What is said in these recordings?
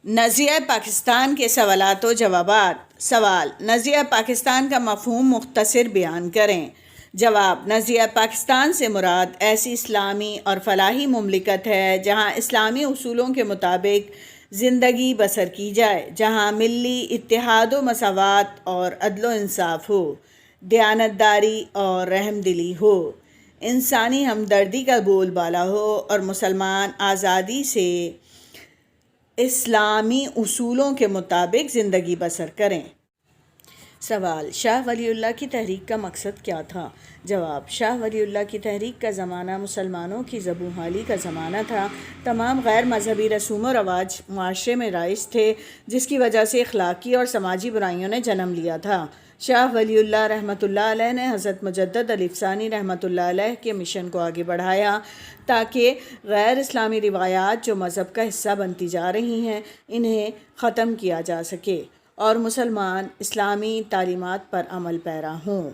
نظریہ پاکستان کے سوالات و جوابات۔ سوال: نظریہ پاکستان کا مفہوم مختصر بیان کریں۔ جواب: نظریہ پاکستان سے مراد ایسی اسلامی اور فلاحی مملکت ہے جہاں اسلامی اصولوں کے مطابق زندگی بسر کی جائے، جہاں ملی اتحاد و مساوات اور عدل و انصاف ہو، دیانت داری اور رحم دلی ہو، انسانی ہمدردی کا بول بالا ہو اور مسلمان آزادی سے اسلامی اصولوں کے مطابق زندگی بسر کریں۔ سوال: شاہ ولی اللہ کی تحریک کا مقصد کیا تھا؟ جواب: شاہ ولی اللہ کی تحریک کا زمانہ مسلمانوں کی زبوں حالی کا زمانہ تھا۔ تمام غیر مذہبی رسوم و رواج معاشرے میں رائج تھے، جس کی وجہ سے اخلاقی اور سماجی برائیوں نے جنم لیا تھا۔ شاہ ولی اللہ رحمۃ اللہ علیہ نے حضرت مجدد الف ثانی رحمۃ اللہ علیہ کے مشن کو آگے بڑھایا تاکہ غیر اسلامی روایات جو مذہب کا حصہ بنتی جا رہی ہیں انہیں ختم کیا جا سکے اور مسلمان اسلامی تعلیمات پر عمل پیرا ہوں۔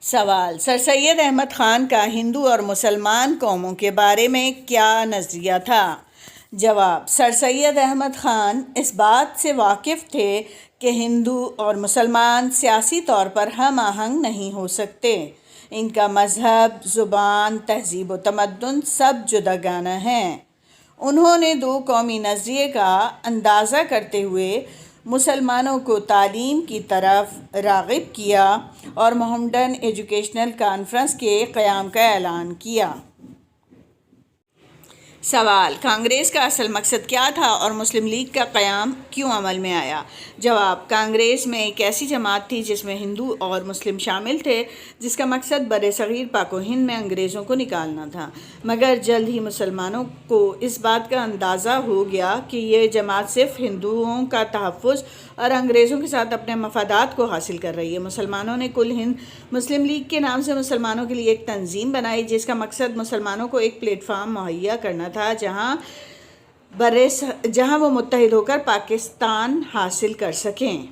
سوال: سر سید احمد خان کا ہندو اور مسلمان قوموں کے بارے میں کیا نظریہ تھا؟ جواب: سر سید احمد خان اس بات سے واقف تھے کہ ہندو اور مسلمان سیاسی طور پر ہم آہنگ نہیں ہو سکتے۔ ان کا مذہب، زبان، تہذیب و تمدن سب جداگانہ ہیں۔ انہوں نے دو قومی نظریے کا اندازہ کرتے ہوئے مسلمانوں کو تعلیم کی طرف راغب کیا اور محمڈن ایجوکیشنل کانفرنس کے قیام کا اعلان کیا۔ سوال: کانگریس کا اصل مقصد کیا تھا اور مسلم لیگ کا قیام کیوں عمل میں آیا؟ جواب: کانگریس میں ایک ایسی جماعت تھی جس میں ہندو اور مسلم شامل تھے، جس کا مقصد برصغیر پاک و ہند میں انگریزوں کو نکالنا تھا، مگر جلد ہی مسلمانوں کو اس بات کا اندازہ ہو گیا کہ یہ جماعت صرف ہندوؤں کا تحفظ اور انگریزوں کے ساتھ اپنے مفادات کو حاصل کر رہی ہے۔ مسلمانوں نے کل ہند مسلم لیگ کے نام سے مسلمانوں کے لیے ایک تنظیم بنائی جس کا مقصد مسلمانوں کو ایک پلیٹ فارم مہیا کرنا تھا جہاں وہ متحد ہو کر پاکستان حاصل کر سکیں۔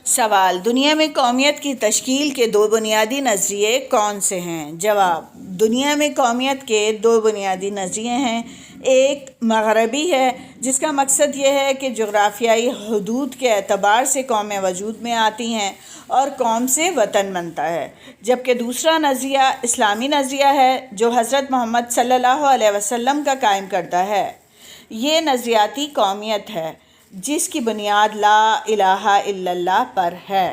سوال: دنیا میں قومیت کی تشکیل کے دو بنیادی نظریے کون سے ہیں؟ جواب: دنیا میں قومیت کے دو بنیادی نظریے ہیں۔ ایک مغربی ہے جس کا مقصد یہ ہے کہ جغرافیائی حدود کے اعتبار سے قومیں وجود میں آتی ہیں اور قوم سے وطن بنتا ہے، جبکہ دوسرا نظریہ اسلامی نظریہ ہے جو حضرت محمد صلی اللہ علیہ وسلم کا قائم کردہ ہے۔ یہ نظریاتی قومیت ہے جس کی بنیاد لا الہ الا اللہ پر ہے۔